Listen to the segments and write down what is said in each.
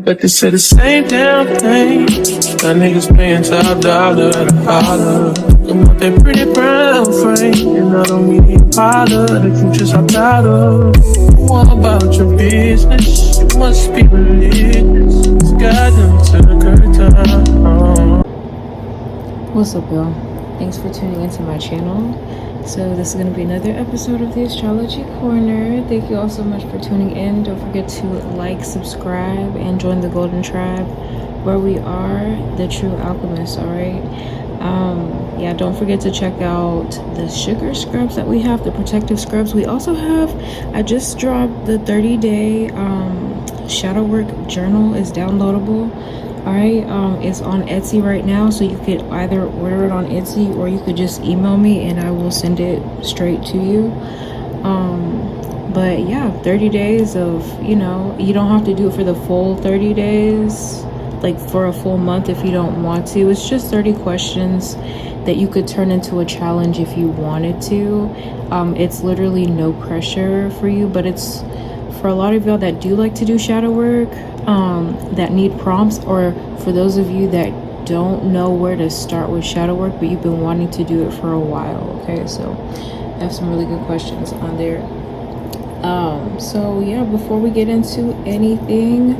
but they say the same damn thing. Got niggas paying top dollar to holler. I'm with that pretty brown frame, and I don't need any powder. The future's I'm proud of. What about your business? You must be religious. It's goddamn to the curtain. What's up, y'all? Thanks for tuning into my channel. So this is going to be another episode of the Astrology Corner. Thank you all so much for tuning in. Don't forget to like, subscribe, and join the Golden Tribe, where we are the true alchemists. All right. Yeah, don't forget to check out the sugar scrubs that we have, the protective scrubs. We also have, I just dropped the 30-day shadow work journal. Is downloadable. All right, it's on Etsy right now, so you could either order it on Etsy or you could just email me and I will send it straight to you. But yeah, 30 days of, you don't have to do it for the full 30 days, like for a full month if you don't want to. It's just 30 questions that you could turn into a challenge if you wanted to. It's literally no pressure for you, but it's for a lot of y'all that do like to do shadow work, that need prompts, or for those of you that don't know where to start with shadow work but you've been wanting to do it for a while. Okay, so I have some really good questions on there. So yeah, before we get into anything,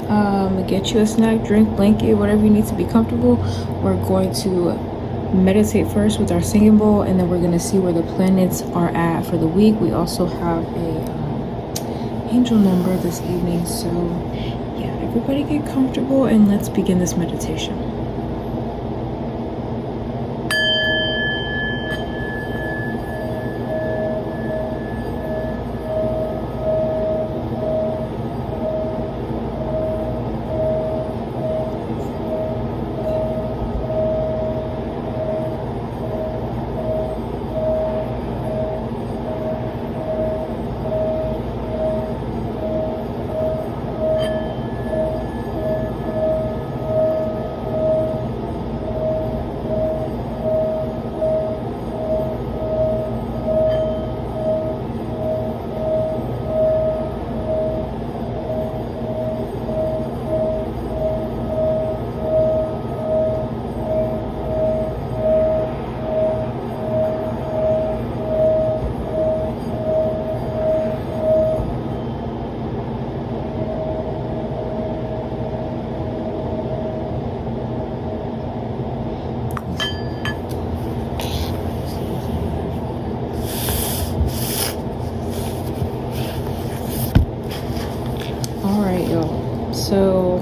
get you a snack, drink, blanket, whatever you need to be comfortable. We're going to meditate first with our singing bowl, and then we're going to see where the planets are at for the week. We also have a angel number this evening, so yeah, everybody get comfortable and let's begin this meditation. So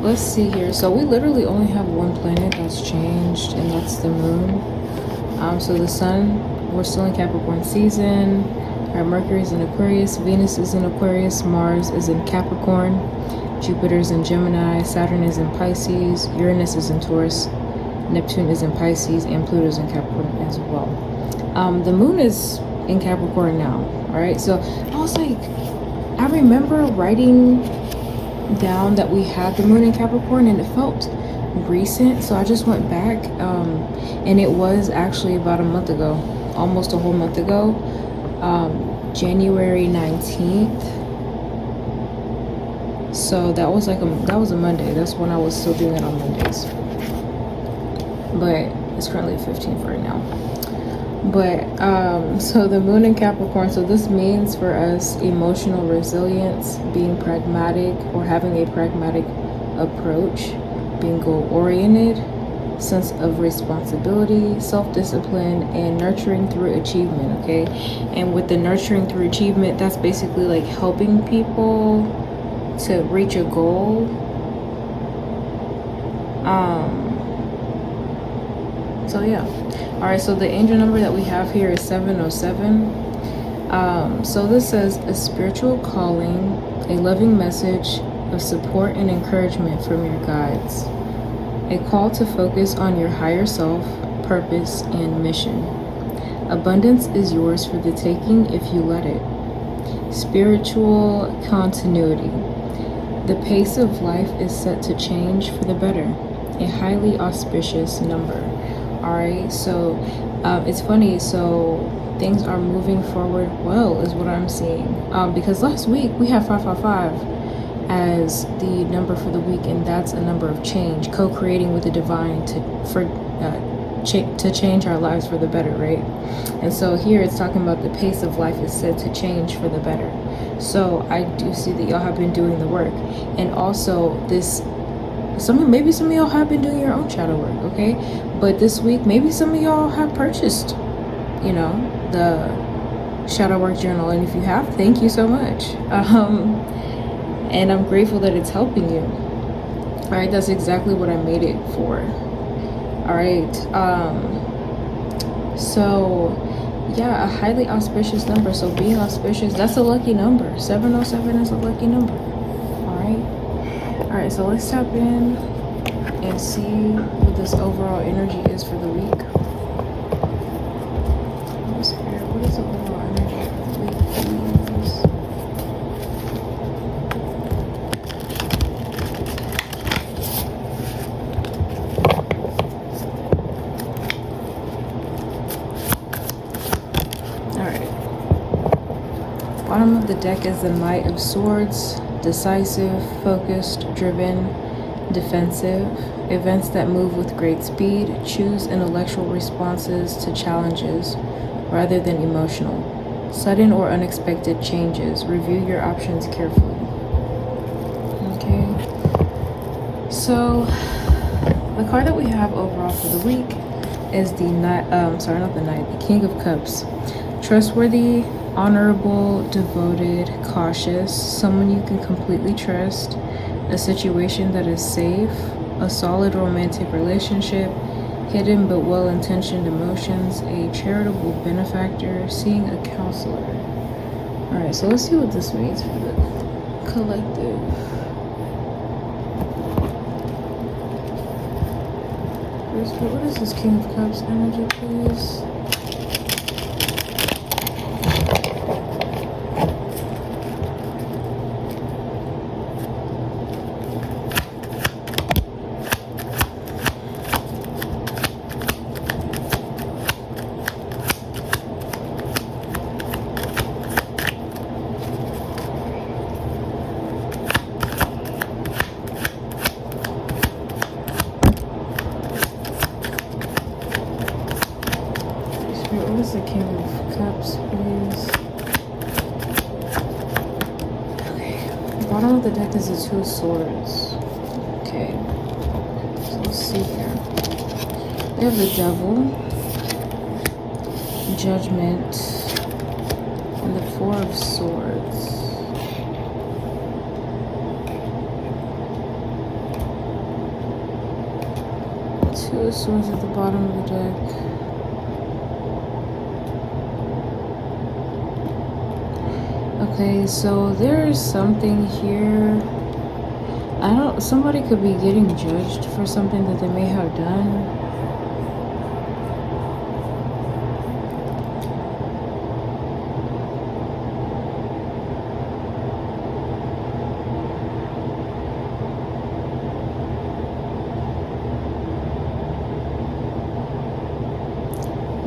let's see here. So we literally only have one planet that's changed, and that's the moon. So the sun, we're still in Capricorn season. Our Mercury is in Aquarius, Venus is in Aquarius, Mars is in Capricorn, Jupiter is in Gemini, Saturn is in Pisces, Uranus is in Taurus, Neptune is in Pisces, and Pluto is in Capricorn as well. The moon is in Capricorn now. All right, so I was like, I remember writing down that we had the moon in Capricorn and it felt recent, so I just went back, and it was actually about a month ago, almost a whole month ago, January 19th. So that was a Monday. That's when I was still doing it on Mondays, but it's currently 15th right now. But so the moon in Capricorn, so this means for us emotional resilience, being pragmatic or having a pragmatic approach, being goal-oriented, sense of responsibility, self-discipline, and nurturing through achievement. Okay, and with the nurturing through achievement, that's basically like helping people to reach a goal. So yeah. All right, so the angel number that we have here is 707. So this says a spiritual calling, a loving message of support and encouragement from your guides, a call to focus on your higher self, purpose, and mission. Abundance is yours for the taking if you let it. Spiritual continuity. The pace of life is set to change for the better. A highly auspicious number. All right, so it's funny, so things are moving forward well is what I'm seeing, because last week we had 555, as the number for the week, and that's a number of change, co-creating with the divine to change our lives for the better, right? And so here it's talking about the pace of life is said to change for the better. So I do see that y'all have been doing the work, and also maybe some of y'all have been doing your own shadow work, okay? But this week, maybe some of y'all have purchased, the shadow work journal, and if you have, thank you so much. And I'm grateful that it's helping you. All right, that's exactly what I made it for. All right, so yeah, a highly auspicious number. So being auspicious, that's a lucky number. 707 is a lucky number. All right, so let's tap in and see what this overall energy is for the week. What is the overall energy for the week, please? Bottom of the deck is the Knight of Swords, decisive, focused, driven, defensive, events that move with great speed, choose intellectual responses to challenges rather than emotional, sudden or unexpected changes, review your options carefully. Okay, so the card that we have overall for the week is the the King of Cups. Trustworthy, honorable, devoted, cautious, someone you can completely trust, a situation that is safe, a solid romantic relationship, hidden but well-intentioned emotions, a charitable benefactor, seeing a counselor. All right, so let's see what this means for the collective. What is this King of Cups energy, please? What is the King of Cups, please? Okay. Bottom of the deck is the Two of Swords. Okay. So let's see here. We have the Devil, Judgment, and the Four of Swords. Two of Swords at the bottom of the deck. Okay, so there's something here. Somebody could be getting judged for something that they may have done.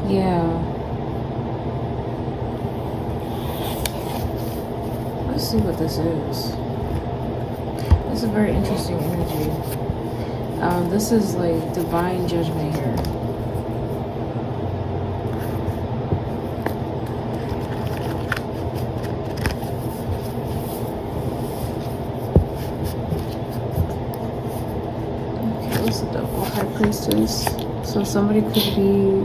Yeah. Let's see what this is. This is a very interesting energy. This is like divine judgment here. Okay, what's the Devil? High Priestess. So somebody could be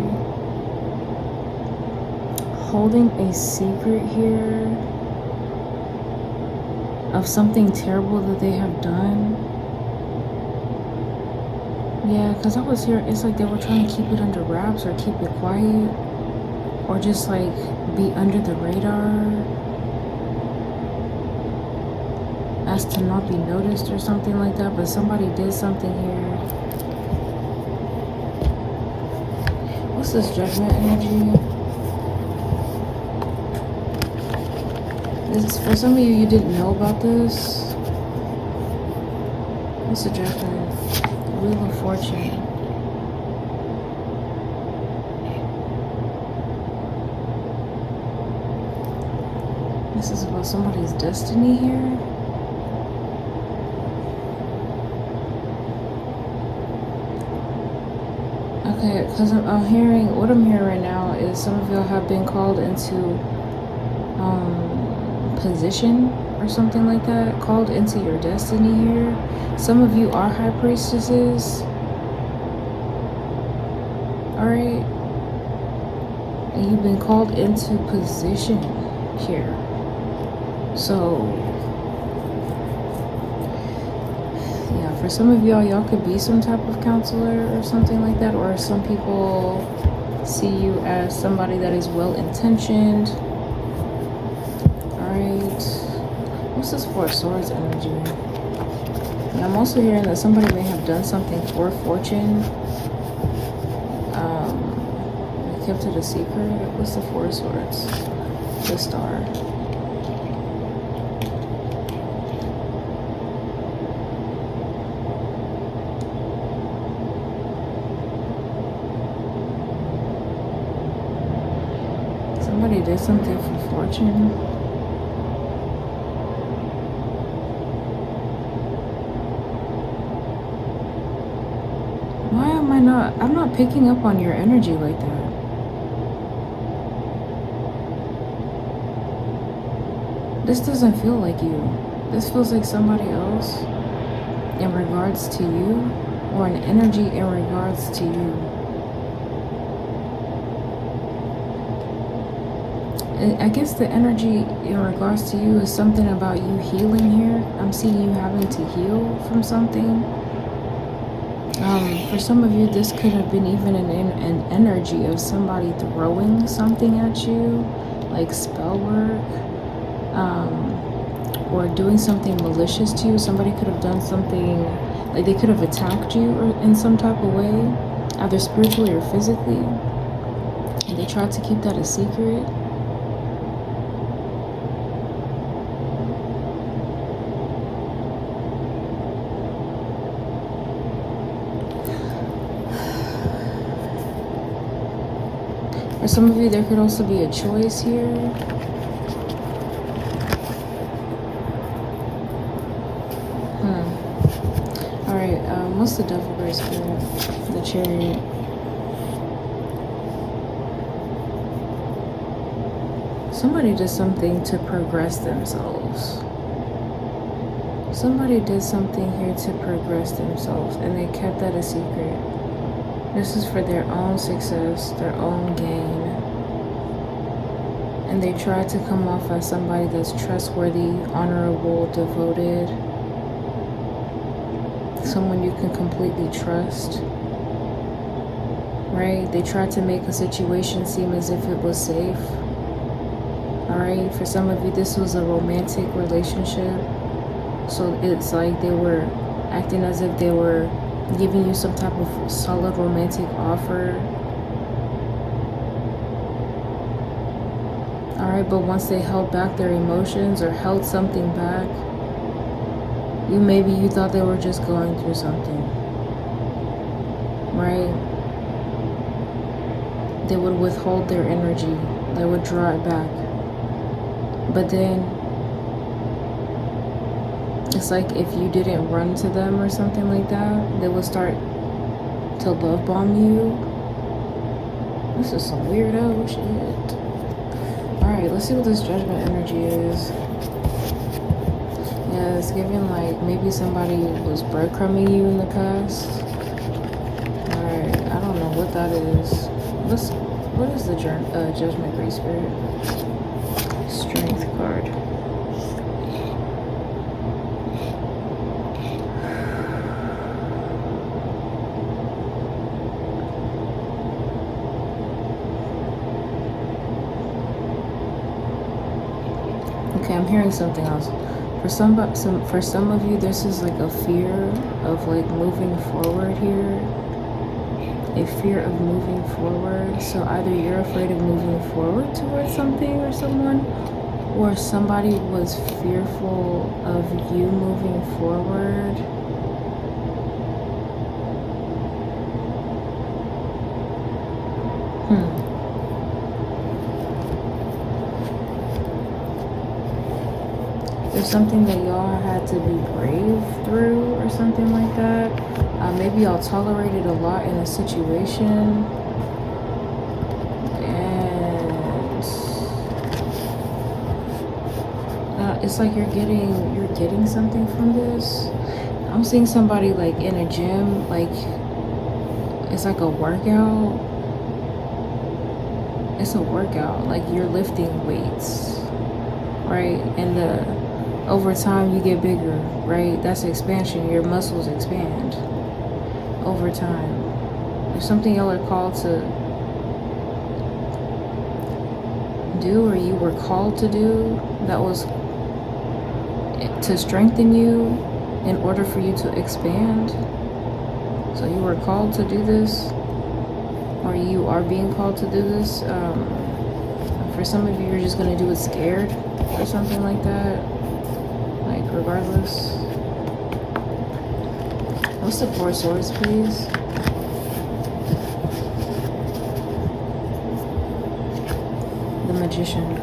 holding a secret here of something terrible that they have done. Yeah, because I was here, it's like they were trying to keep it under wraps or keep it quiet or just like be under the radar as to not be noticed or something like that, but somebody did something here. What's this Judgment energy? This, for some of you, you didn't know about this. What's the Judgment? Wheel of Fortune. This is about somebody's destiny here. Okay, because I'm hearing, what I'm hearing right now is some of y'all have been called into position or something like that, called into your destiny here. Some of you are high priestesses, all right, and you've been called into position here. So yeah, for some of y'all could be some type of counselor or something like that, or some people see you as somebody that is well intentioned. All right, what's this Four of Swords energy? And I'm also hearing that somebody may have done something for fortune. They kept it a secret. What's the Four of Swords? The Star. Somebody did something for fortune. Why am I'm not picking up on your energy like that. This doesn't feel like you. This feels like somebody else in regards to you, or an energy in regards to you. I guess the energy in regards to you is something about you healing here. I'm seeing you having to heal from something. For some of you, this could have been even an energy of somebody throwing something at you, like spell work, or doing something malicious to you. Somebody could have done something, like they could have attacked you or in some type of way, either spiritually or physically, and they tried to keep that a secret. For some of you, there could also be a choice here. Alright, what's the Devil Grace Spirit? The Chariot. Somebody did something to progress themselves. Somebody did something here to progress themselves, and they kept that a secret. This is for their own success, their own gain. And they tried to come off as somebody that's trustworthy, honorable, devoted, someone you can completely trust, right? They tried to make a situation seem as if it was safe. All right, for some of you, this was a romantic relationship. So it's like they were acting as if they were giving you some type of solid romantic offer. All right, but once they held back their emotions or held something back, maybe you thought they were just going through something, right? They would withhold their energy. They would draw it back. But then it's like if you didn't run to them or something like that, they would start to love bomb you. This is some weirdo shit. Alright, let's see what this Judgment energy is. Yeah, it's giving like maybe somebody was breadcrumbing you in the past. Alright, I don't know what that is. What is the Judgment Grace Spirit? Strength card. Okay, I'm hearing something else. For some of you, this is like a fear of like moving forward here. A fear of moving forward. So either you're afraid of moving forward towards something or someone, or somebody was fearful of you moving forward. There's something that y'all had to be brave through or something like that. Maybe y'all tolerated a lot in a situation. And it's like you're getting something from this. I'm seeing somebody like in a gym, like it's like a workout. It's a workout, like you're lifting weights, right? And over time you get bigger, right? That's expansion. Your muscles expand over time. There's something y'all are called to do, or you were called to do, that was to strengthen you in order for you to expand. So you were called to do this, or you are being called to do this. For some of you, you're just going to do it scared or something like that. Like, regardless. What's the Four of Swords, please? The Magician.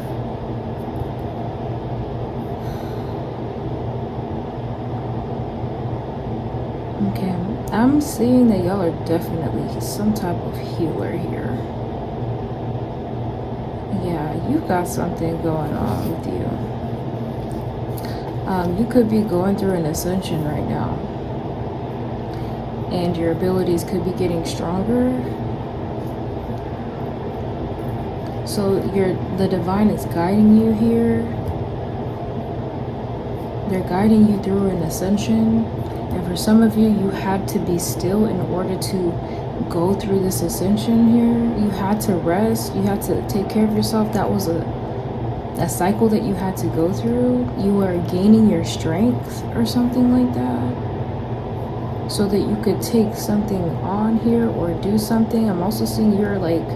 Okay, I'm seeing that y'all are definitely some type of healer here. Yeah, you've got something going on with you. You could be going through an ascension right now, and your abilities could be getting stronger. So the divine is guiding you here. They're guiding you through an ascension. And for some of you, you had to be still in order to go through this ascension here. You had to rest. You had to take care of yourself. That was a cycle that you had to go through. You are gaining your strength or something like that, so that you could take something on here or do something. I'm also seeing you're like,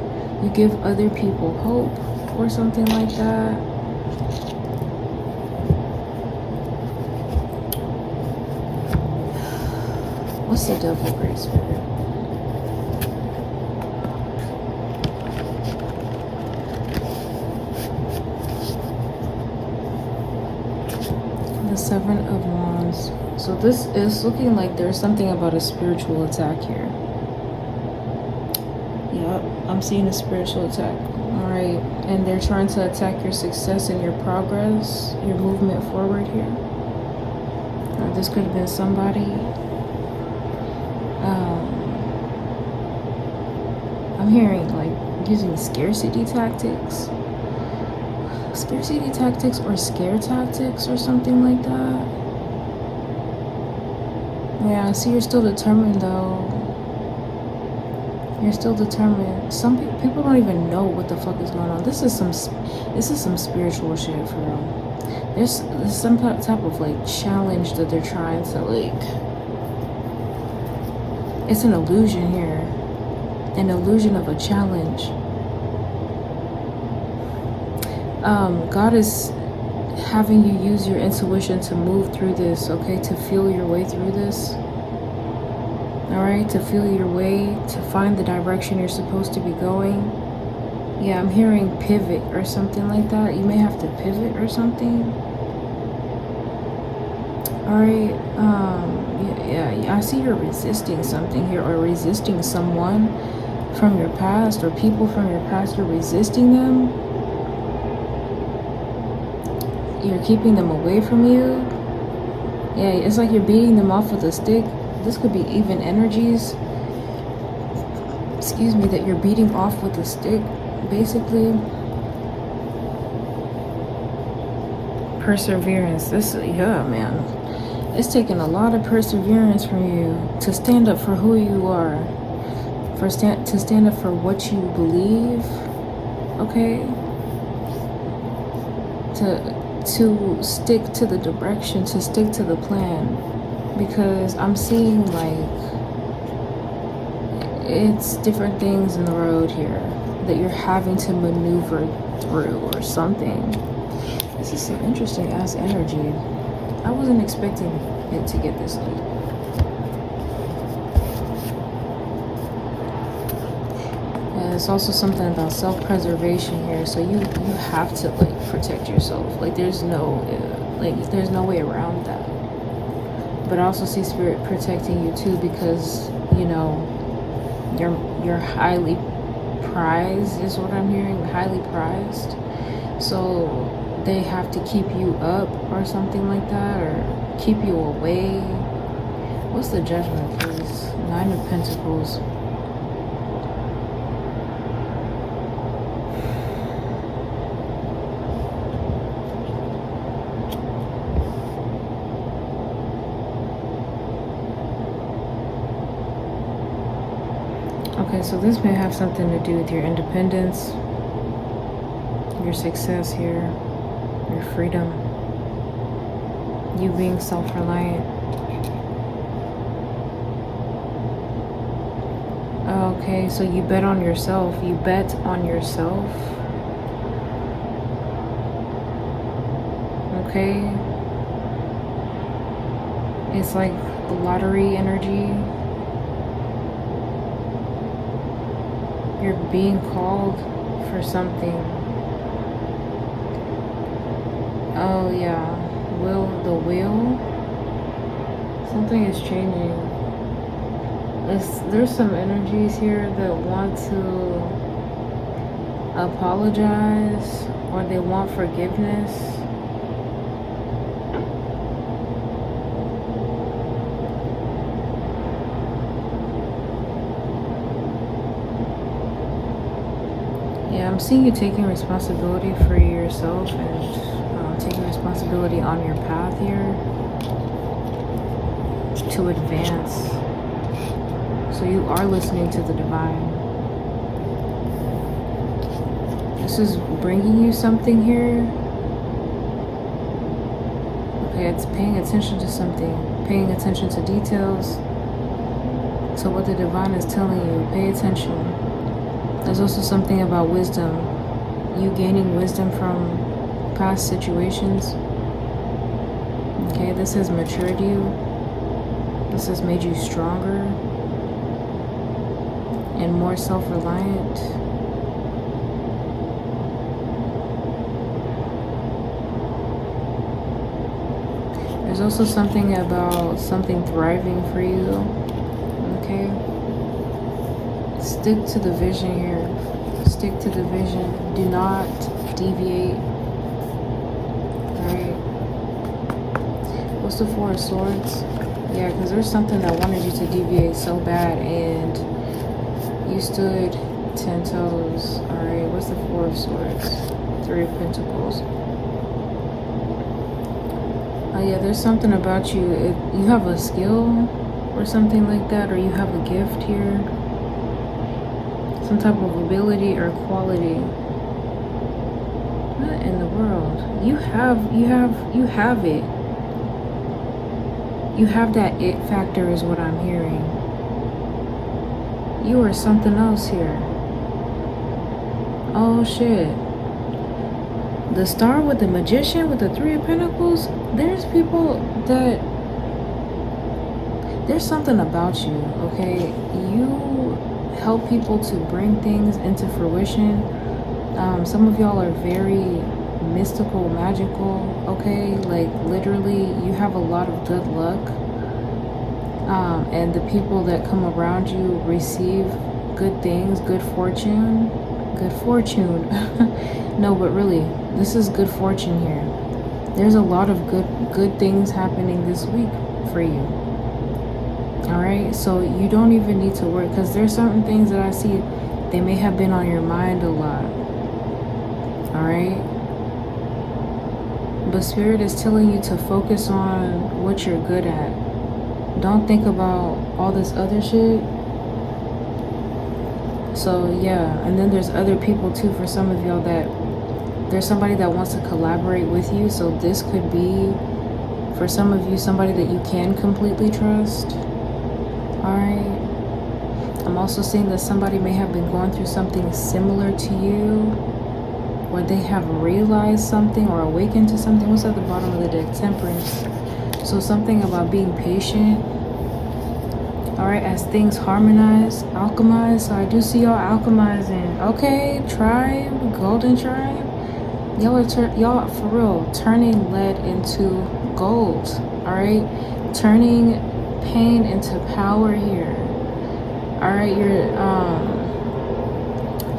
you give other people hope or something like that. What's the Devil, Great Spirit? The Seven of Wands. So this is looking like there's something about a spiritual attack here. Yep, I'm seeing a spiritual attack. All right, and they're trying to attack your success and your progress, your movement forward here. This could have been somebody. I'm hearing like using scarcity tactics or scare tactics or something like that. Yeah, I see you're still determined though. You're still determined. Some people don't even know what the fuck is going on. This is some spiritual shit for real. There's some type of like challenge that they're trying to like. It's an illusion here. An illusion of a challenge. God is having you use your intuition to move through this, okay? To feel your way through this. Alright? To feel your way, to find the direction you're supposed to be going. Yeah, I'm hearing pivot or something like that. You may have to pivot or something. Alright, yeah, I see you're resisting something here, or resisting someone from your past, or people from your past. You're resisting them. You're keeping them away from you. Yeah, it's like you're beating them off with a stick. This could be even energies, excuse me, that you're beating off with a stick, basically. Perseverance. Yeah, man. It's taking a lot of perseverance from you to stand up for who you are, to stand up for what you believe, okay? To stick to the direction, to stick to the plan, because I'm seeing like it's different things in the road here that you're having to maneuver through or something. This is some interesting ass energy. I wasn't expecting it to get this deep. It's also something about self-preservation here. So you have to like protect yourself. Like there's no Like, there's no way around that. But I also see spirit protecting you too, because, you know, you're highly prized, is what I'm hearing. Highly prized. So they have to keep you up or something like that, or keep you away. What's the judgment, please? 9 of Pentacles. Okay, so this may have something to do with your independence, your success here, your freedom, you being self-reliant. Okay, so you bet on yourself. You bet on yourself. Okay. It's like lottery energy. You're being called for something. Oh yeah. The wheel. Something is changing. There's some energies here that want to apologize, or they want forgiveness. Yeah, I'm seeing you taking responsibility for yourself and taking responsibility on your path here to advance. So you are listening to the divine. This is bringing you something here. Okay, it's paying attention to something, paying attention to details. So what the divine is telling you, pay attention. There's also something about wisdom. You gaining wisdom from past situations. Okay, this has matured you. This has made you stronger and more self-reliant. There's also something about something thriving for you. Okay? Stick to the vision here. Stick to the vision. Do not deviate. Alright? What's the 4 of Swords? Yeah, because there's something that wanted you to deviate so bad, and you stood 10 toes. Alright, what's the 4 of Swords? 3 of Pentacles. Oh yeah, there's something about you. If you have a skill or something like that, or you have a gift here, some type of ability or quality. What in the world? You have it. You have that it factor is what I'm hearing. You are something else here. Oh shit. The star with the magician with the 3 of Pentacles, there's people that, there's something about you, okay? You help people to bring things into fruition. Some of y'all are very mystical, magical, okay? Like literally you have a lot of good luck. And the people that come around you receive good things, good fortune. No, but really, this is good fortune here. There's a lot of good things happening this week for you. Alright, so you don't even need to worry, because there's certain things that I see, they may have been on your mind a lot. Alright? But Spirit is telling you to focus on what you're good at. Don't think about all this other shit. So yeah, and then there's other people too, for some of y'all, that there's somebody that wants to collaborate with you. So this could be, for some of you, somebody that you can completely trust. Alright. I'm also seeing that somebody may have been going through something similar to you, or they have realized something or awakened to something. What's at the bottom of the deck? Temperance. So something about being patient. Alright, as things harmonize, alchemize. So I do see y'all alchemizing. Okay, tribe, golden tribe. y'all for real turning lead into gold. All right, turning pain into power here. All right, you're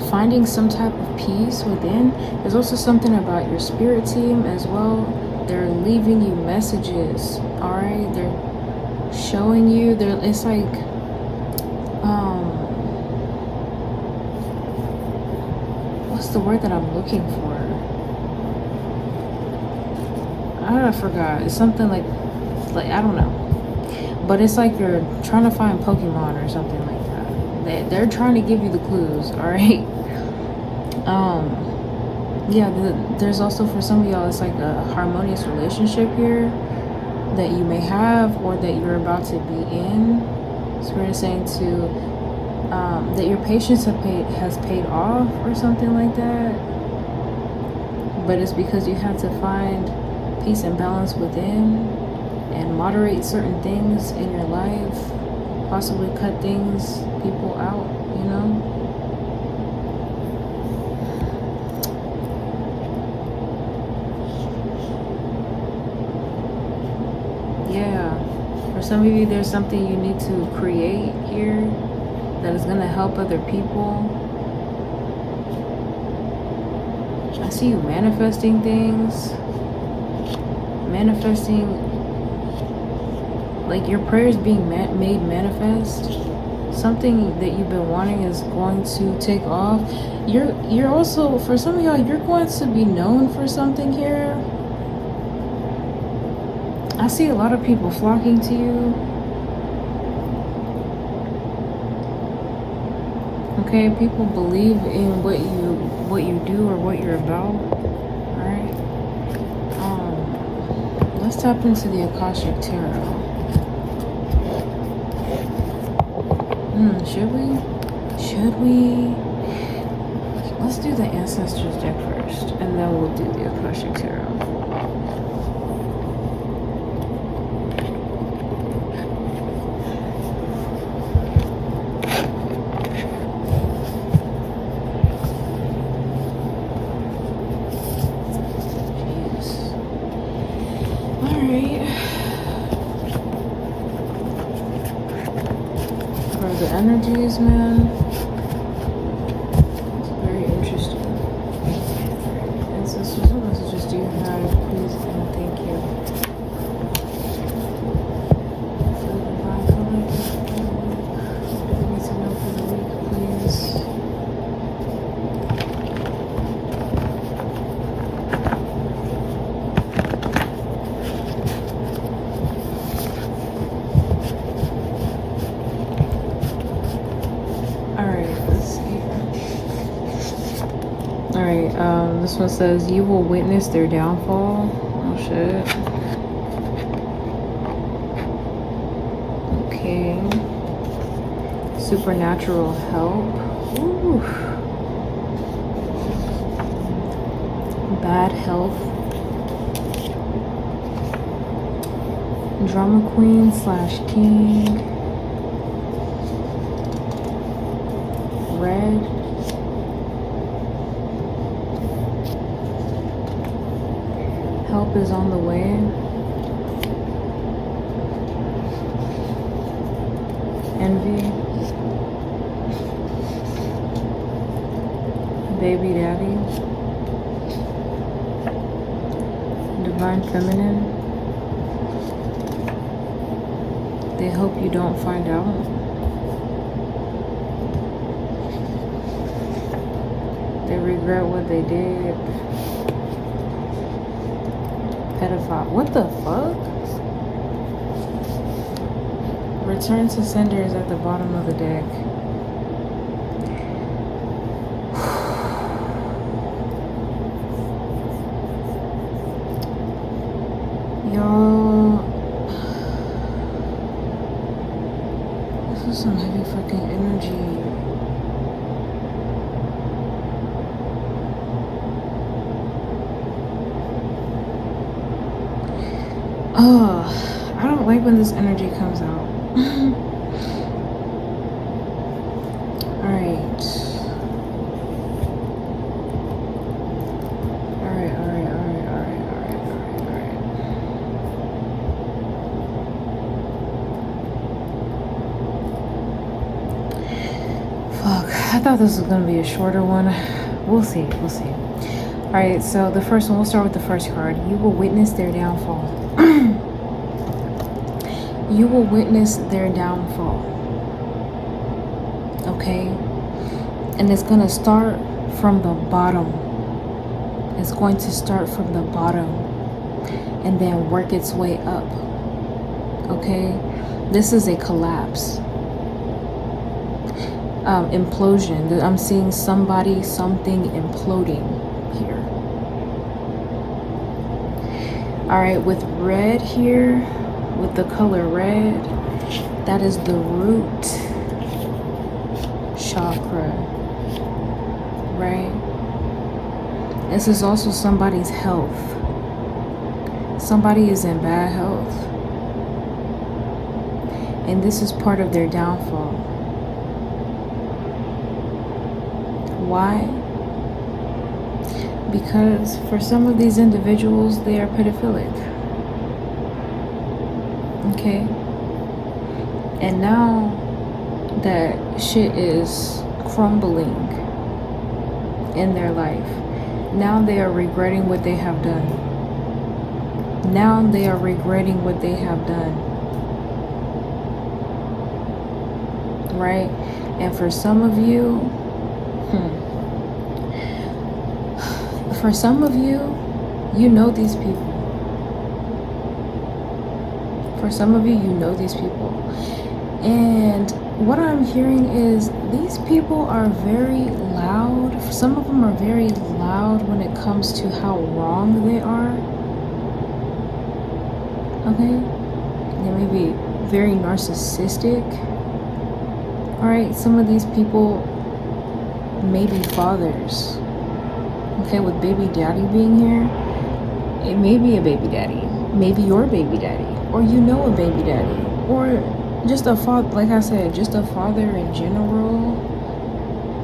finding some type of peace within. There's also something about your spirit team as well. They're leaving you messages. All right, they're showing you. It's like what's the word that I'm looking for? I forgot. It's something like I don't know. But it's like you're trying to find Pokemon or something like that. They're trying to give you the clues, all right? Yeah, there's also for some of y'all, it's like a harmonious relationship here that you may have or that you're about to be in. Spirit is saying that your patience has paid off or something like that. But it's because you have to find peace and balance within and moderate certain things in your life, possibly cut people out, you know? Yeah, for some of you, there's something you need to create here that is going to help other people. I see you manifesting things, like your prayers being made manifest. Something that you've been wanting is going to take off. You're also, for some of y'all, you're going to be known for something here. I see a lot of people flocking to you. Okay, people believe in what you do or what you're about. All right. Let's tap into the Akashic Tarot. Should we? Let's do the Ancestors deck first, and then we'll do the Akashic Tarot. Energies, man. It's very interesting. Ancestors, what messages do you have? Please and thank you. For the divine collective, what do we need to know for the week, please? This one says, you will witness their downfall. Oh, shit. Okay. Supernatural help. Ooh. Bad health. Drama queen / king. Red. Help is on the way. Envy. Baby daddy. Divine feminine. They hope you don't find out. They regret what they did. Pedophile. What the fuck? Return to sender is at the bottom of the deck. Y'all, this is some heavy fucking energy. I don't like when this energy comes out. Alright. I thought this was gonna be a shorter one. We'll see. All right, so the first one, we'll start with the first card. You will witness their downfall. You will witness their downfall. Okay? And it's gonna start from the bottom. It's going to start from the bottom and then work its way up. Okay? This is a collapse. Implosion. I'm seeing something imploding here. All right, with red here, with the color red, that is the root chakra, right? This is also somebody's health. Somebody is in bad health, and this is part of their downfall. Why? Because for some of these individuals, they are pedophilic. Okay? And now that shit is crumbling in their life, now they are regretting what they have done. Now they are regretting what they have done. Right? And for some of you, you know these people. For some of you, you know these people. And what I'm hearing is these people are very loud. Some of them are very loud when it comes to how wrong they are. Okay? They may be very narcissistic. Alright, some of these people may be fathers. Okay, with baby daddy being here, it may be a baby daddy. Maybe your baby daddy. Or you know a baby daddy. Or just a father, like I said, just a father in general.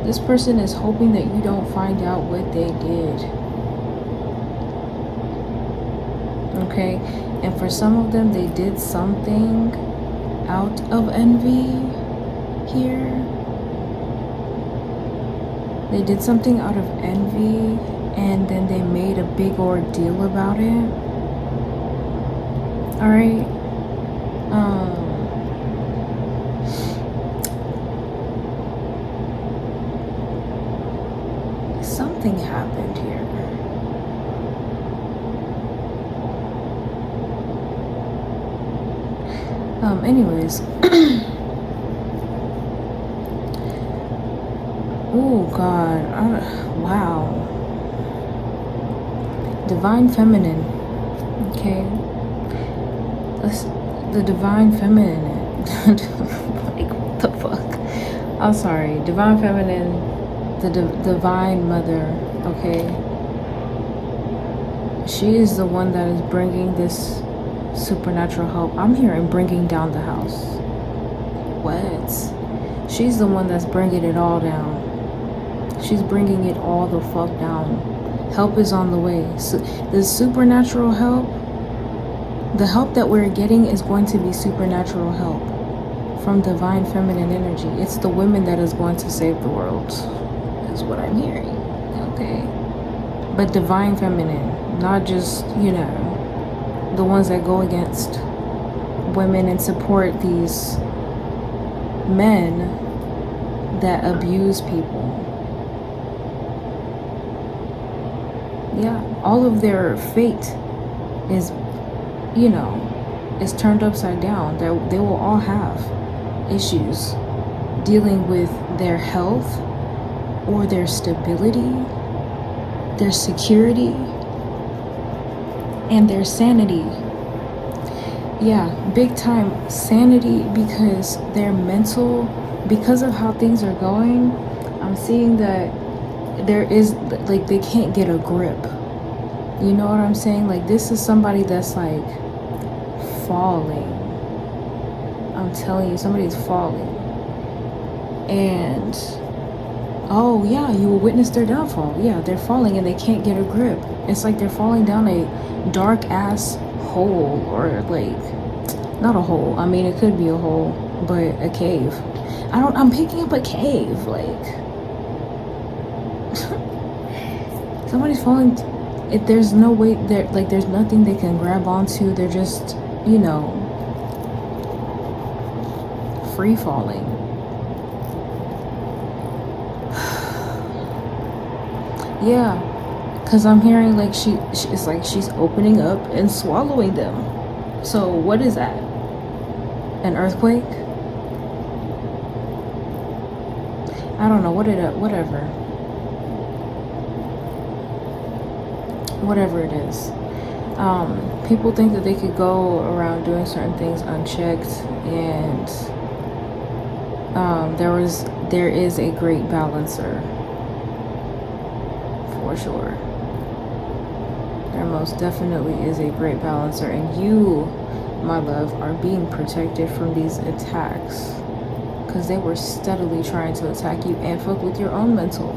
This person is hoping that you don't find out what they did. Okay? And for some of them, they did something out of envy here. They did something out of envy, and then they made a big ordeal about it. All right. Something happened here. Anyways. Oh God, wow. Divine Feminine, okay? The Divine Feminine, like what the fuck? I'm sorry, Divine Feminine, the Divine Mother, okay? She is the one that is bringing this supernatural help. I'm hearing bringing down the house. What? She's the one that's bringing it all down. She's bringing it all the fuck down. Help is on the way. So the supernatural help, the help that we're getting is going to be supernatural help from Divine Feminine energy. It's the women that is going to save the world, is what I'm hearing. Okay? But Divine Feminine, not just, you know, the ones that go against women and support these men that abuse people. Yeah, all of their fate is, you know, is turned upside down. They will all have issues dealing with their health or their stability, their security, and their sanity. Yeah, big time sanity, because their mental, because of how things are going, I'm seeing that there is, like, they can't get a grip. You know what I'm saying? Like, this is somebody that's like falling. I'm telling you, somebody's falling. And oh yeah, you will witness their downfall. Yeah, they're falling and they can't get a grip. It's like they're falling down a dark ass hole, or like, not a hole, I mean it could be a hole, but a cave. I'm picking up a cave, like, Somebody's falling. There's no way. There's nothing they can grab onto. They're just, free falling. Yeah, because I'm hearing like it's like she's opening up and swallowing them. So what is that? An earthquake? I don't know. Whatever it is. People think that they could go around doing certain things unchecked, and there is a great balancer, for sure. There most definitely is a great balancer, and you, my love, are being protected from these attacks, because they were steadily trying to attack you and fuck with your own mental,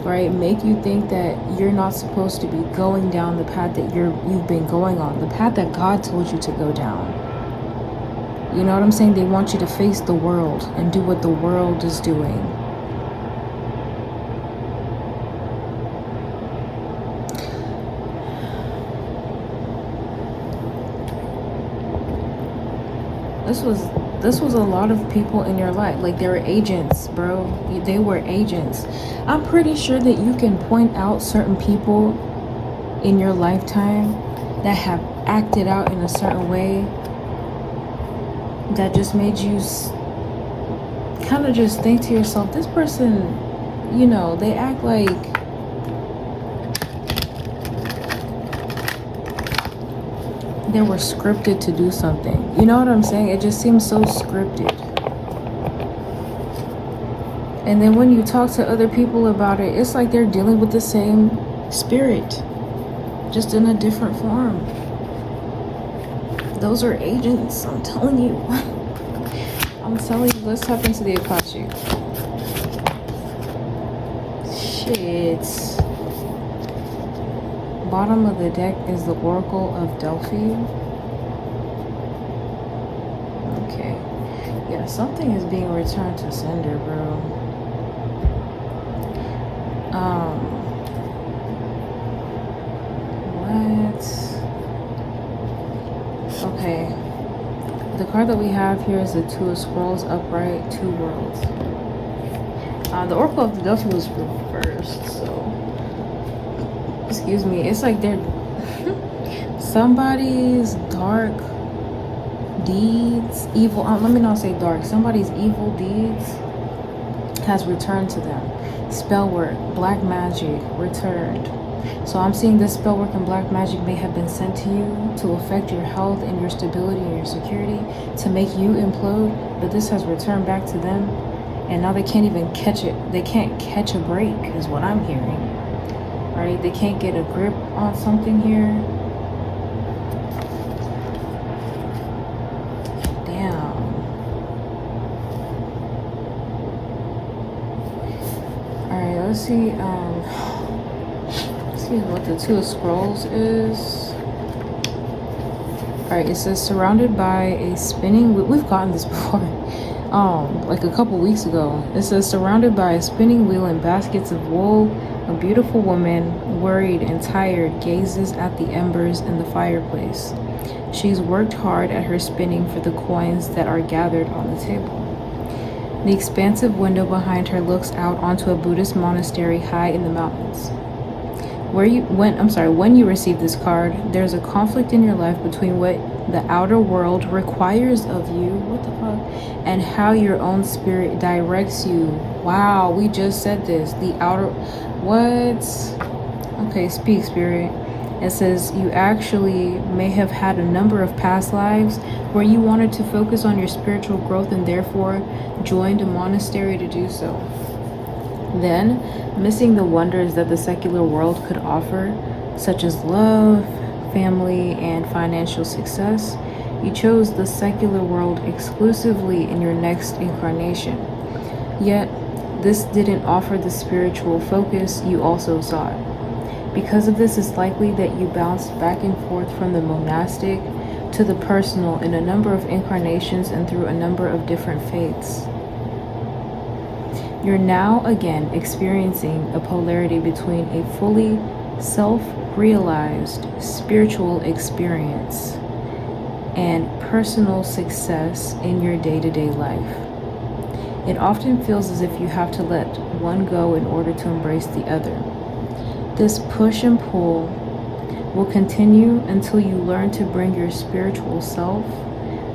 right? Make you think that you're not supposed to be going down the path that you've been going on, the path that God told you to go down. You know what I'm saying? They want you to face the world and do what the world is doing. This was a lot of people in your life. Like, they were agents, bro. They were agents. I'm pretty sure that you can point out certain people in your lifetime that have acted out in a certain way that just made you kind of just think to yourself, this person, they act like they were scripted to do something. You know what I'm saying? It just seems so scripted. And then when you talk to other people about it, it's like they're dealing with the same spirit, just in a different form. Those are agents, I'm telling you. I'm telling you, let's tap into the Akashic. Shit. Bottom of the deck is the Oracle of Delphi. Okay. Yeah, something is being returned to sender, bro. What? Okay. The card that we have here is the Two of Scrolls upright, Two Worlds. The Oracle of the Delphi was reversed, so excuse me. It's like they're somebody's dark deeds, evil. Let me not say dark. Somebody's evil deeds has returned to them. Spell work, black magic returned. So I'm seeing this spell work and black magic may have been sent to you to affect your health and your stability and your security, to make you implode, but this has returned back to them, and now they can't even catch it. They can't catch a break is what I'm hearing, right? They can't get a grip on something here. Damn. All right, let's see. What the Two of Scrolls is. Alright, it says surrounded by a spinning wheel. We've gotten this before. Like a couple weeks ago. It says surrounded by a spinning wheel and baskets of wool, a beautiful woman, worried and tired, gazes at the embers in the fireplace. She's worked hard at her spinning for the coins that are gathered on the table. The expansive window behind her looks out onto a Buddhist monastery high in the mountains. When you receive this card, there's a conflict in your life between what the outer world requires of you, what the fuck, and how your own spirit directs you. Wow, we just said this. The outer, what? Okay, speak, spirit. It says you actually may have had a number of past lives where you wanted to focus on your spiritual growth and therefore joined a monastery to do so. Then, missing the wonders that the secular world could offer, such as love, family, and financial success, you chose the secular world exclusively in your next incarnation. Yet, this didn't offer the spiritual focus you also sought. Because of this, it's likely that you bounced back and forth from the monastic to the personal in a number of incarnations and through a number of different faiths. You're now again experiencing a polarity between a fully self-realized spiritual experience and personal success in your day-to-day life. It often feels as if you have to let one go in order to embrace the other. This push and pull will continue until you learn to bring your spiritual self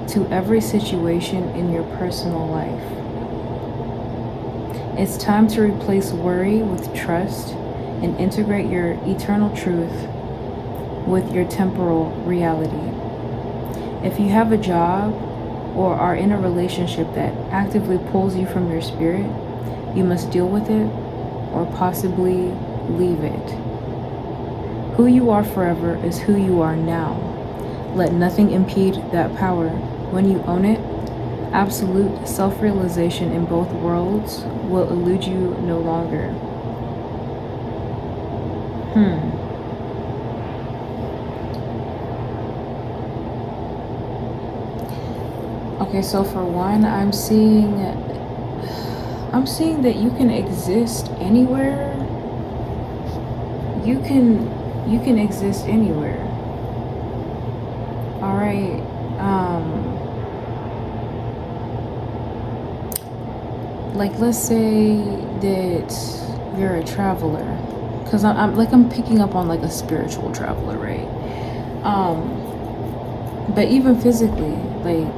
to every situation in your personal life. It's time to replace worry with trust and integrate your eternal truth with your temporal reality. If you have a job or are in a relationship that actively pulls you from your spirit, you must deal with it or possibly leave it. Who you are forever is who you are now. Let nothing impede that power. When you own it, absolute self-realization in both worlds will elude you no longer. Okay, so for one, I'm seeing that you can exist anywhere. You can exist anywhere. All right. Like, let's say that you're a traveler, because I'm picking up on like a spiritual traveler, right? But even physically, like,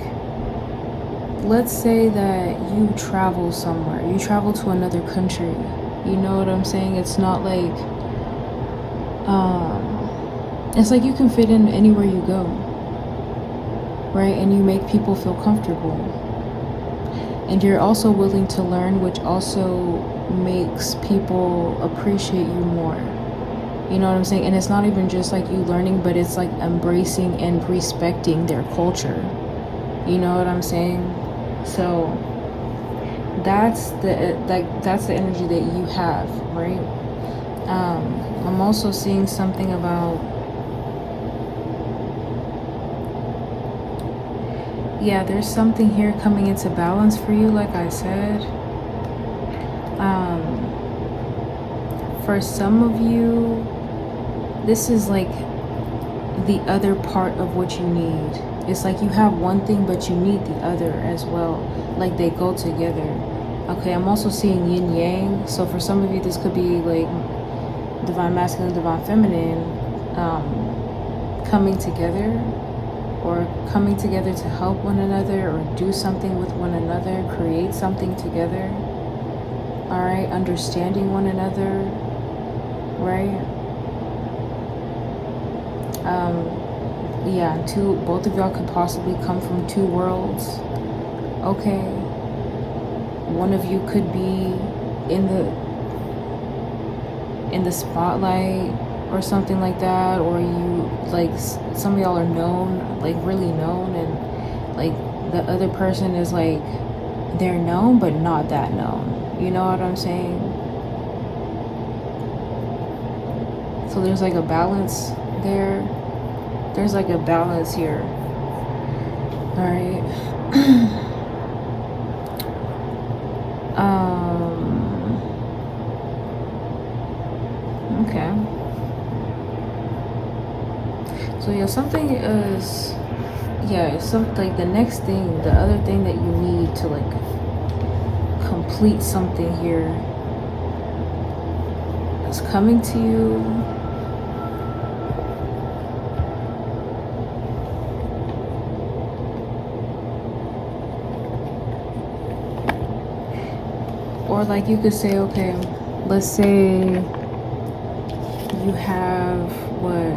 let's say that you travel somewhere, you travel to another country, you know what I'm saying? It's not like, it's like you can fit in anywhere you go, right? And you make people feel comfortable. And you're also willing to learn, which also makes people appreciate you more. You know what I'm saying? And it's not even just like you learning, but it's like embracing and respecting their culture. You know what I'm saying? So that's the energy that you have, right? I'm also seeing something about, yeah, there's something here coming into balance for you, like I said. For some of you, this is like the other part of what you need. It's like you have one thing, but you need the other as well. Like they go together. Okay, I'm also seeing yin yang. So for some of you, this could be like divine masculine, divine feminine coming together, or coming together to help one another, or do something with one another, create something together. All right, understanding one another, right? Yeah, both of y'all could possibly come from two worlds. Okay, one of you could be in the spotlight or something like that, or you, like, some of y'all are known, like really known, and like the other person is like, they're known but not that known. You know what I'm saying? So there's like a balance there. There's like a balance here. All right. Okay. So yeah, something is, yeah, something like the next thing, the other thing that you need to like complete something here is coming to you. Or like you could say, okay, let's say you have what?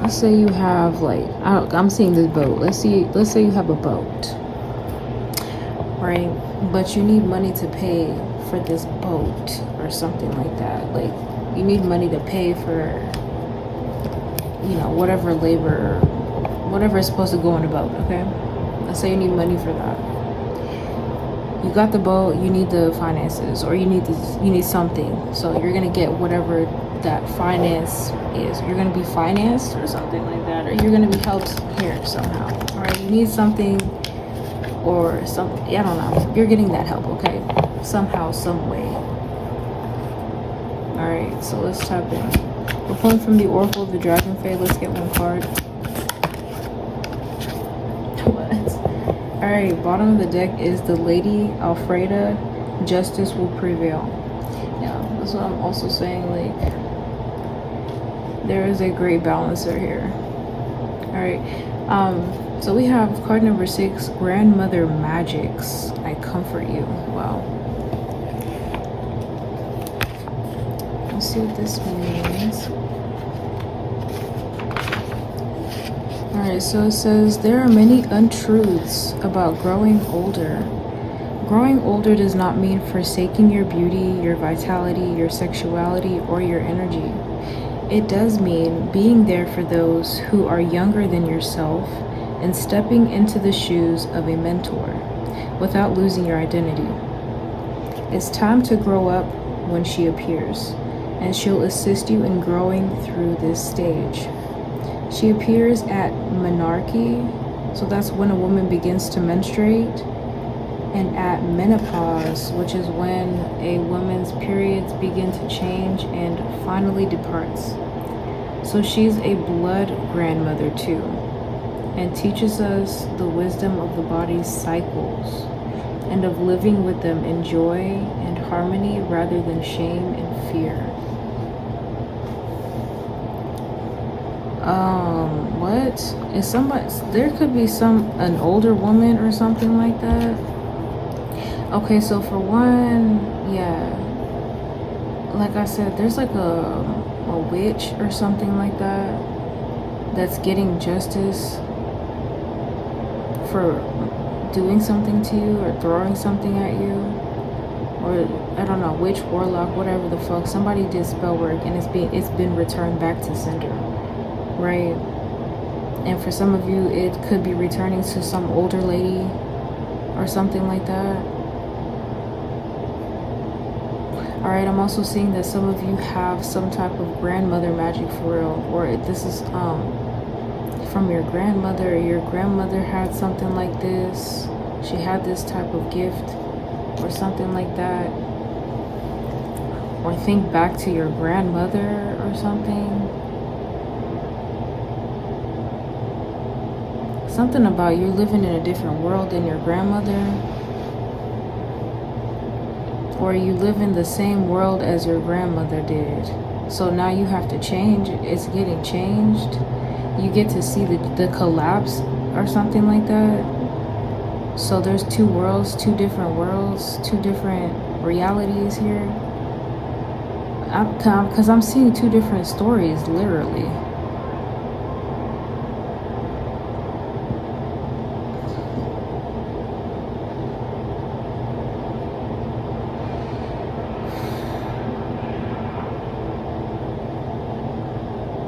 Let's say you have like, I'm seeing this boat. Let's say you have a boat, right? But you need money to pay for this boat or something like that. Like you need money to pay for, you know, whatever labor, whatever is supposed to go on a boat, okay? Let's say you need money for that. you got the boat, you need the finances, or you need this, you need something. So you're gonna get whatever that finance is. You're gonna be financed or something like that, or you're gonna be helped here somehow. All right, you need something or something. I don't know. You're getting that help, okay? Somehow, some way. All right, so let's tap in. We're pulling from the Oracle of the Dragon Fade. Let's get one card. What? All right, bottom of the deck is the Lady Alfreda. Justice will prevail. Yeah, that's what I'm also saying. Like, there is a great balancer here. All right, so we have card number 6, Grandmother Magics. I comfort you. Wow. Let's see what this means. Alright, so it says, there are many untruths about growing older. Growing older does not mean forsaking your beauty, your vitality, your sexuality, or your energy. It does mean being there for those who are younger than yourself and stepping into the shoes of a mentor without losing your identity. It's time to grow up when she appears, and she'll assist you in growing through this stage. She appears at menarche, so that's when a woman begins to menstruate, and at menopause, which is when a woman's periods begin to change and finally departs. So she's a blood grandmother too, and teaches us the wisdom of the body's cycles and of living with them in joy and harmony rather than shame and fear. What? Is somebody, there could be an older woman or something like that. Okay, so for one, yeah, like I said, there's like a witch or something like that that's getting justice for doing something to you or throwing something at you, or I don't know, witch, warlock, whatever the fuck. Somebody did spell work and it's been returned back to sender, right? And for some of you, it could be returning to some older lady or something like that. All right, I'm also seeing that some of you have some type of grandmother magic for real, or this is from your grandmother. Your grandmother had something like this. She had this type of gift or something like that. Or think back to your grandmother or something. Something about you living in a different world than your grandmother. Or you live in the same world as your grandmother did. So now you have to change. It's getting changed. You get to see the collapse or something like that. So there's two worlds, two different worlds, two different realities here. Because I'm seeing two different stories, literally.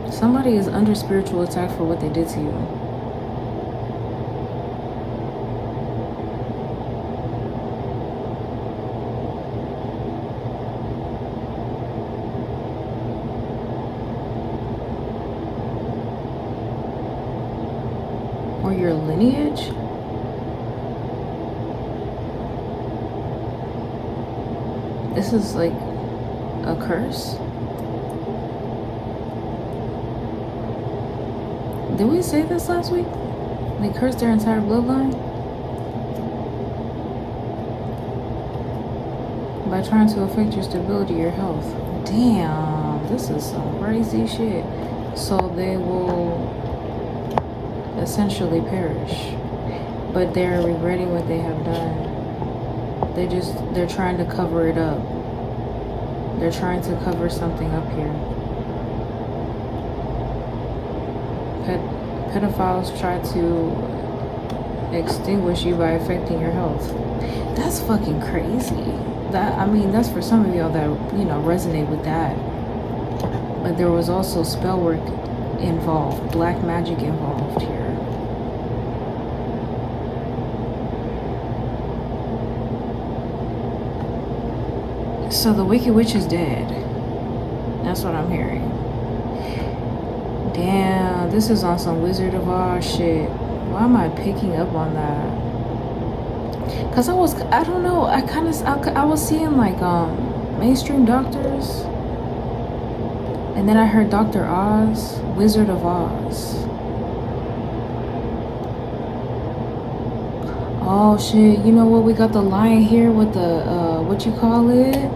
Somebody is under spiritual attack for what they did to you. Or your lineage? This is like a curse? Did we say this last week? They cursed their entire bloodline? By trying to affect your stability, your health. Damn, this is some crazy shit. So they will essentially perish. But they're regretting what they have done. They're trying to cover it up. They're trying to cover something up here. Pedophiles try to extinguish you by affecting your health. That's fucking crazy. That's for some of y'all that, resonate with that. But there was also spell work involved, black magic involved here. So the Wicked Witch is dead. That's what I'm hearing. Damn, this is on some Wizard of Oz shit. Why am I picking up on that? Cause I don't know, I was seeing like mainstream doctors, and then I heard Dr. Oz, Wizard of Oz. Oh shit, you know what? We got the lion here with the what you call it?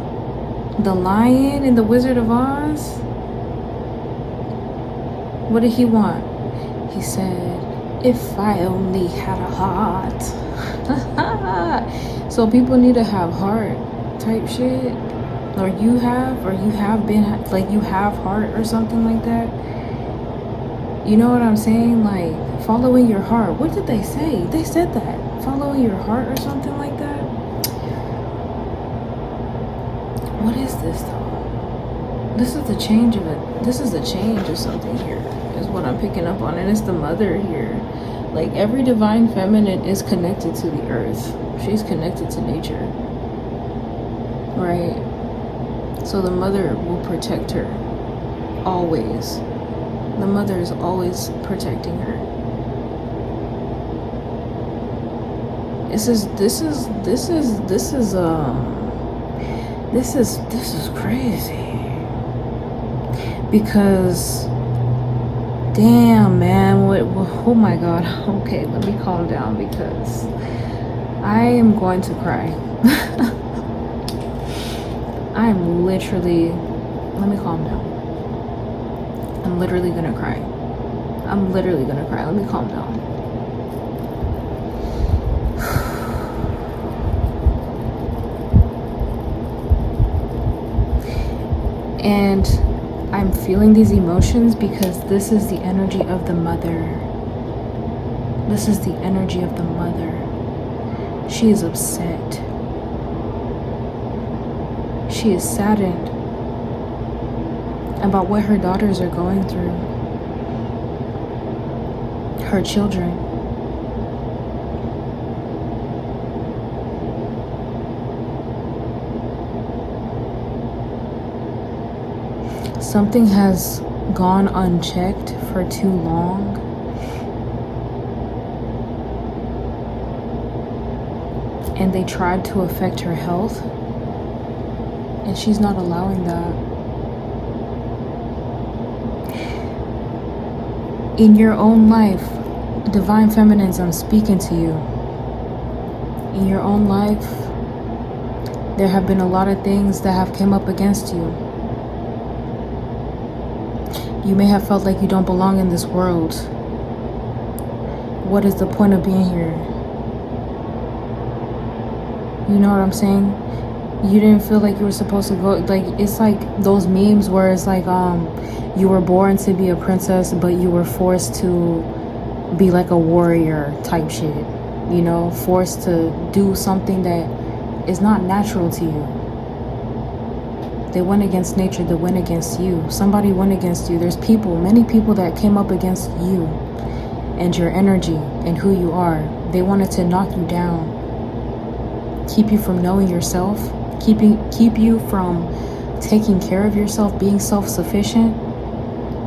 The lion in the Wizard of Oz. What did he want? He said, if I only had a heart. So people need to have heart type shit. Or you have been, like you have heart or something like that. You know what I'm saying? Like following your heart. What did they say? They said that. Following your heart or something like that. What is this though? This is the change of it. This is the change of something here, is what I'm picking up on. And it's the mother here. Like every divine feminine is connected to the earth. She's connected to nature. Right? So the mother will protect her. Always. The mother is always protecting her. This is crazy. Because damn, man, oh my god. Okay, let me calm down because I am going to cry. I am literally, let me calm down. I'm literally gonna cry. I'm literally gonna cry. Let me calm down. And I'm feeling these emotions because this is the energy of the mother. This is the energy of the mother. She is upset. She is saddened about what her daughters are going through. Her children. Something has gone unchecked for too long. And they tried to affect her health. And she's not allowing that. In your own life, divine feminines, I'm speaking to you. In your own life, there have been a lot of things that have come up against you. You may have felt like you don't belong in this world. What is the point of being here? You know what I'm saying? You didn't feel like you were supposed to go. Like, it's like those memes where it's like, you were born to be a princess, but you were forced to be like a warrior type shit. You know, forced to do something that is not natural to you. They went against nature, they went against you. Somebody went against you. There's people, many people that came up against you and your energy and who you are. They wanted to knock you down, keep you from knowing yourself, keep you from taking care of yourself, being self-sufficient.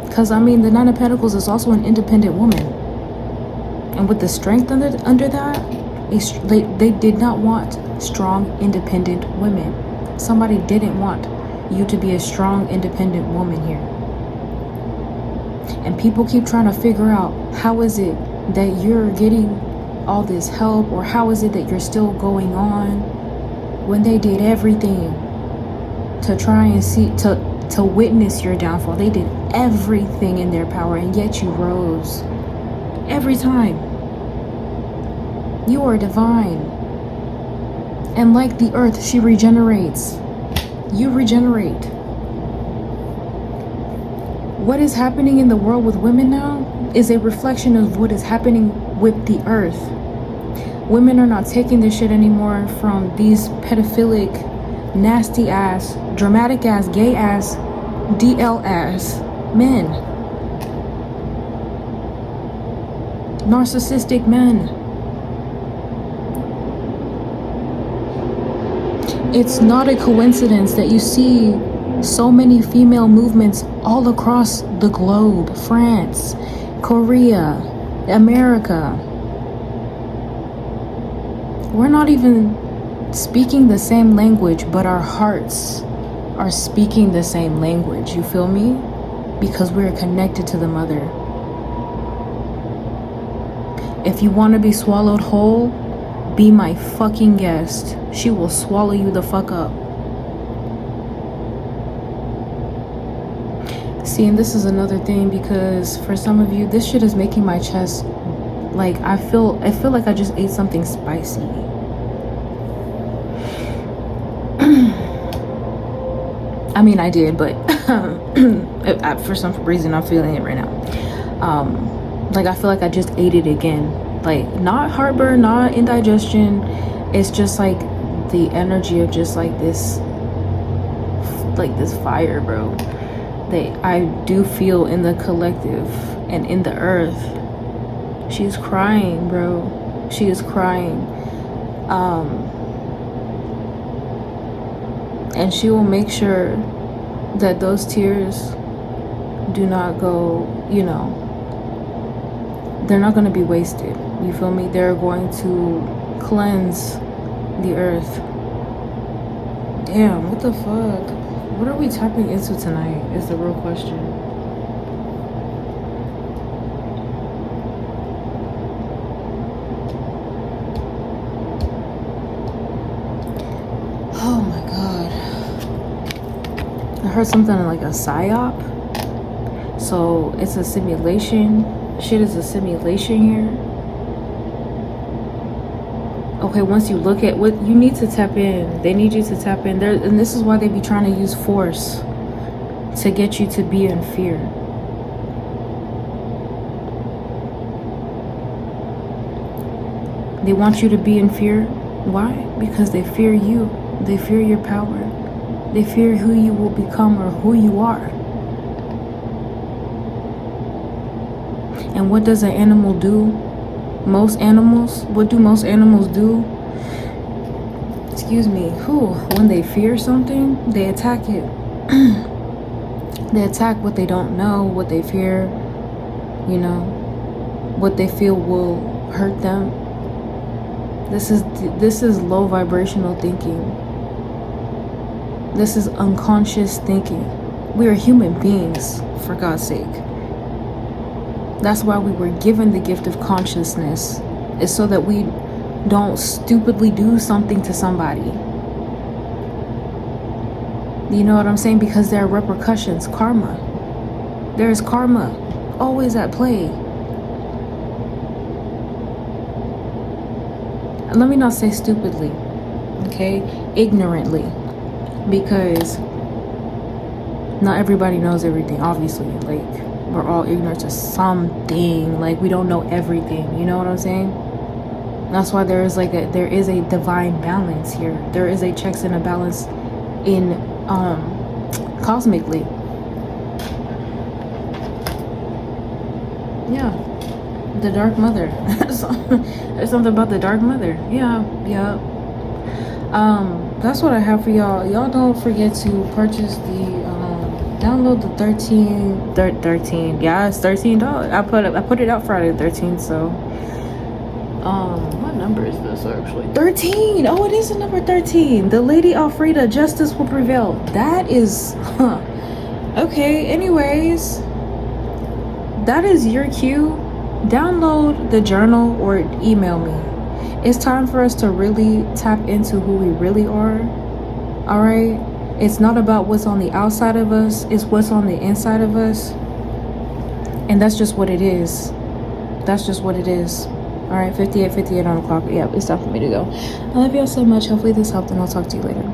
Because, I mean, the Nine of Pentacles is also an independent woman. And with the strength under that, they did not want strong, independent women. Somebody didn't want you to be a strong, independent woman here. And people keep trying to figure out, how is it that you're getting all this help, or how is it that you're still going on when they did everything to try and see, to witness your downfall. They did everything in their power, and yet you rose. Every time. You are divine. And like the earth, she regenerates. You regenerate. What is happening in the world with women now is a reflection of what is happening with the earth. Women are not taking this shit anymore from these pedophilic, nasty ass, dramatic ass, gay ass, DL ass men. Narcissistic men. It's not a coincidence that you see so many female movements all across the globe. France, Korea, America. We're not even speaking the same language, but our hearts are speaking the same language. You feel me? Because we're connected to the mother. If you want to be swallowed whole, be my fucking guest. She will swallow you the fuck up. See, and this is another thing, because for some of you, this shit is making my chest, like, I feel like I just ate something spicy. I mean, I did, but for some reason I'm feeling it right now. Like, I feel like I just ate it again. Like, not heartburn, not indigestion. It's just like the energy of just like this fire, bro, that I do feel in the collective and in the earth. She's crying, bro. She is crying. And she will make sure that those tears do not go, you know, they're not going to be wasted. You feel me? They're going to cleanse the earth. Damn, what the fuck? What are we tapping into tonight is the real question. Oh my god. I heard something like a psyop. So it's a simulation. Shit is a simulation here. Okay, once you look at what you need to tap in, they need you to tap in there, and this is why they be trying to use force to get you to be in fear. They want you to be in fear. Why? Because they fear you. They fear your power. They fear who you will become or who you are. And what does an animal do? Most animals, what do most animals do? Excuse me, when they fear something, they attack it. They attack what they don't know, what they fear, you know, what they feel will hurt them. This is low vibrational thinking. This is unconscious thinking. We are human beings, for God's sake. That's why we were given the gift of consciousness, is so that we don't stupidly do something to somebody. You know what I'm saying? Because there are repercussions, karma. There is karma always at play. Let me not say stupidly, okay? Ignorantly. Because not everybody knows everything, obviously. Like, we're all ignorant to something. Like, we don't know everything. You know what I'm saying? That's why there is a divine balance here. There is a checks and a balance in cosmically. Yeah. The Dark Mother. There's something about the Dark Mother. Yeah. That's what I have for y'all. Y'all don't forget to purchase the download the 13. Yeah, it's $13. I put it out Friday the 13th. So what number is this actually? 13. Oh, it is the number 13. The Lady Alfreda, Justice Will Prevail. That is okay. Anyways, that is your cue. Download the journal or email me. It's time for us to really tap into who we really are. All right? It's not about what's on the outside of us. It's what's on the inside of us. And that's just what it is. That's just what it is. All right, 58 on the clock. Yep, it's time for me to go. I love y'all so much. Hopefully this helped, and I'll talk to you later.